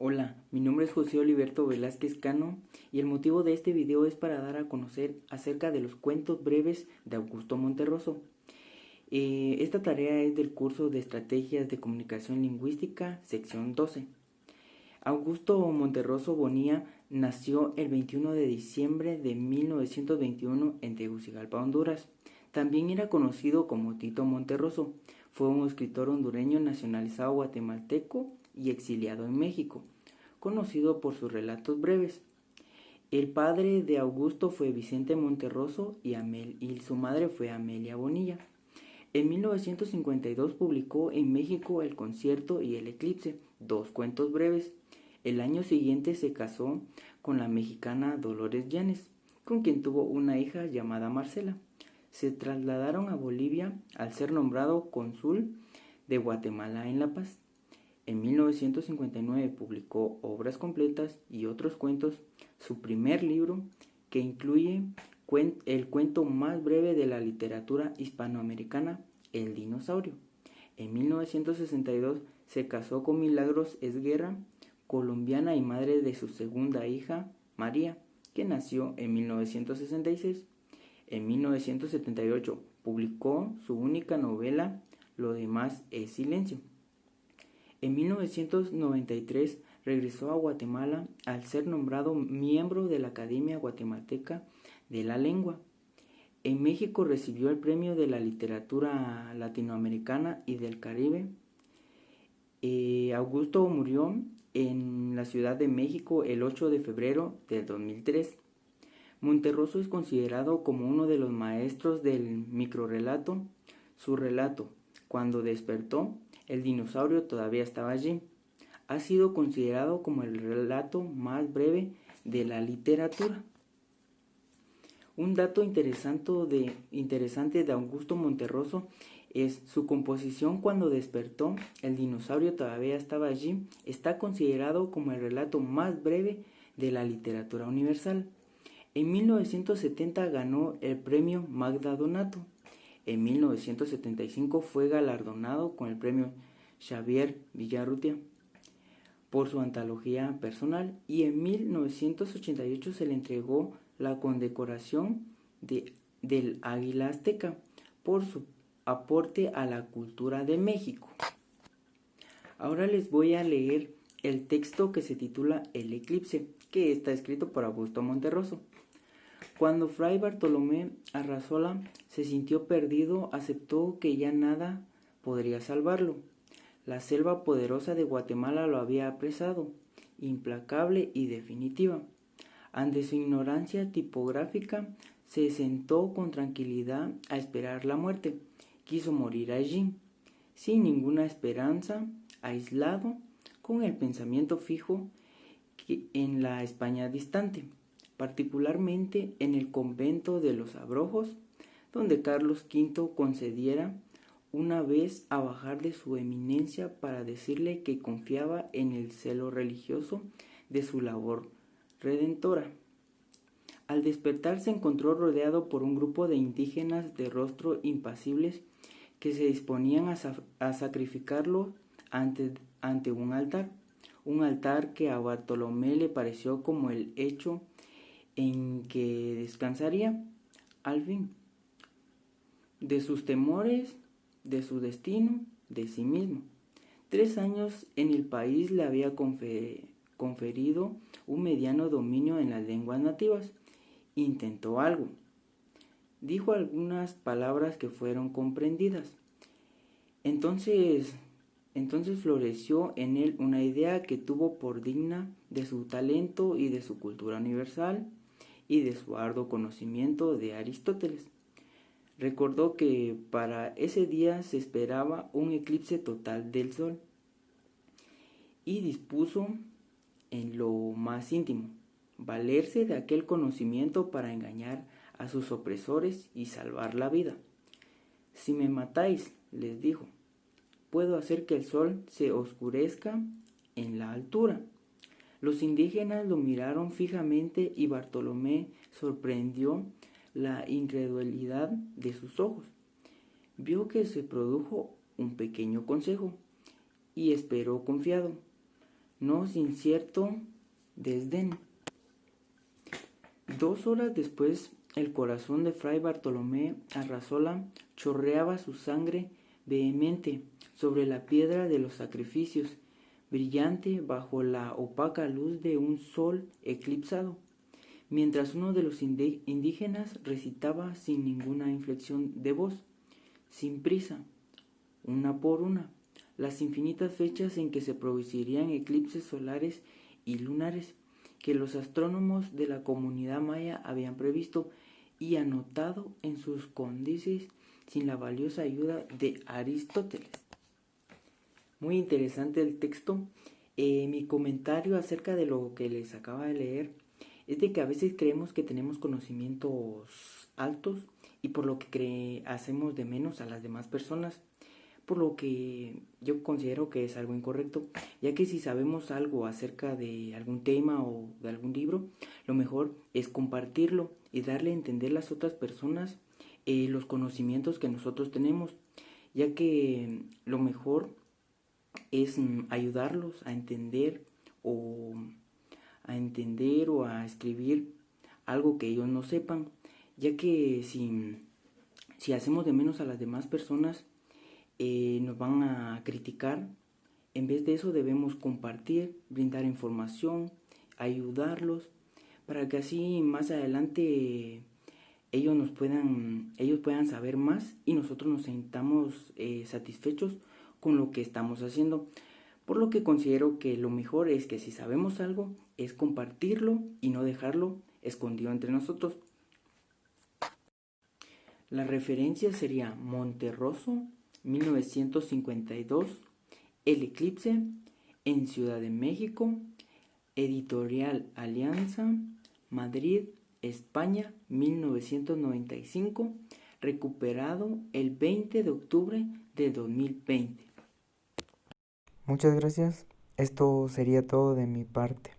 Hola, mi nombre es José Oliverto Velázquez Cano y el motivo de este video es para dar a conocer acerca de los cuentos breves de Augusto Monterroso. Esta tarea es del curso de Estrategias de Comunicación Lingüística, sección 12. Augusto Monterroso Bonilla nació el 21 de diciembre de 1921 en Tegucigalpa, Honduras. También era conocido como Tito Monterroso. Fue un escritor hondureño nacionalizado guatemalteco y exiliado en México, conocido por sus relatos breves. El padre de Augusto fue Vicente Monterroso y su madre fue Amelia Bonilla. En 1952 publicó en México El Concierto y El Eclipse, dos cuentos breves. El año siguiente se casó con la mexicana Dolores Llanes, con quien tuvo una hija llamada Marcela. Se trasladaron a Bolivia al ser nombrado cónsul de Guatemala en La Paz. En 1959 publicó Obras completas y otros cuentos, su primer libro, que incluye el cuento más breve de la literatura hispanoamericana, El dinosaurio. En 1962 se casó con Milagros Esguerra, colombiana y madre de su segunda hija, María, que nació en 1966. En 1978 publicó su única novela, Lo demás es silencio. En 1993 regresó a Guatemala al ser nombrado miembro de la Academia Guatemalteca de la Lengua. En México recibió el Premio de la Literatura Latinoamericana y del Caribe. Augusto murió en la Ciudad de México el 8 de febrero del 2003. Monterroso es considerado como uno de los maestros del microrrelato. Su relato, Cuando despertó, el dinosaurio todavía estaba allí, ha sido considerado como el relato más breve de la literatura. Un dato interesante de Augusto Monterroso es su composición. Cuando despertó, el dinosaurio todavía estaba allí, está considerado como el relato más breve de la literatura universal. En 1970 ganó el premio Magda Donato. En 1975 fue galardonado con el premio Xavier Villarrutia por su antología personal y en 1988 se le entregó la condecoración del Águila Azteca por su aporte a la cultura de México. Ahora les voy a leer el texto que se titula El Eclipse, que está escrito por Augusto Monterroso. Cuando Fray Bartolomé Arrazola se sintió perdido, aceptó que ya nada podría salvarlo. La selva poderosa de Guatemala lo había apresado, implacable y definitiva. Ante su ignorancia tipográfica, se sentó con tranquilidad a esperar la muerte. Quiso morir allí, sin ninguna esperanza, aislado, con el pensamiento fijo en la España distante, particularmente en el convento de los Abrojos, donde Carlos V concediera una vez a bajar de su eminencia para decirle que confiaba en el celo religioso de su labor redentora. Al despertar se encontró rodeado por un grupo de indígenas de rostro impasibles que se disponían a sacrificarlo ante un altar que a Bartolomé le pareció como el hecho en que descansaría, al fin, de sus temores, de su destino, de sí mismo. 3 años en el país le había conferido un mediano dominio en las lenguas nativas. Intentó algo. Dijo algunas palabras que fueron comprendidas. Entonces floreció en él una idea que tuvo por digna de su talento y de su cultura universal y de su arduo conocimiento de Aristóteles. Recordó que para ese día se esperaba un eclipse total del sol y dispuso en lo más íntimo valerse de aquel conocimiento para engañar a sus opresores y salvar la vida. Si me matáis, les dijo, puedo hacer que el sol se oscurezca en la altura. Los indígenas lo miraron fijamente y Bartolomé sorprendió la incredulidad de sus ojos. Vio que se produjo un pequeño consejo y esperó confiado. no sin cierto desdén. 2 horas después, el corazón de Fray Bartolomé Arrazola chorreaba su sangre vehemente sobre la piedra de los sacrificios, brillante bajo la opaca luz de un sol eclipsado, mientras uno de los indígenas recitaba sin ninguna inflexión de voz, sin prisa, una por una, las infinitas fechas en que se producirían eclipses solares y lunares que los astrónomos de la comunidad maya habían previsto y anotado en sus códices sin la valiosa ayuda de Aristóteles. Muy interesante el texto. Mi comentario acerca de lo que les acaba de leer es de que a veces creemos que tenemos conocimientos altos y por lo que hacemos de menos a las demás personas, por lo que yo considero que es algo incorrecto, ya que si sabemos algo acerca de algún tema o de algún libro, lo mejor es compartirlo y darle a entender a las otras personas los conocimientos que nosotros tenemos, ya que lo mejor es ayudarlos a entender o a escribir algo que ellos no sepan, ya que si hacemos de menos a las demás personas, nos van a criticar. En vez de eso debemos compartir, brindar información, ayudarlos, para que así más adelante ellos puedan saber más y nosotros nos sintamos satisfechos con lo que estamos haciendo. Por lo que considero que lo mejor es que si sabemos algo, es compartirlo y no dejarlo escondido entre nosotros. La referencia sería Monterroso, 1952, El eclipse, en Ciudad de México, Editorial Alianza, Madrid, España, 1995, recuperado el 20 de octubre de 2020. Muchas gracias. Esto sería todo de mi parte.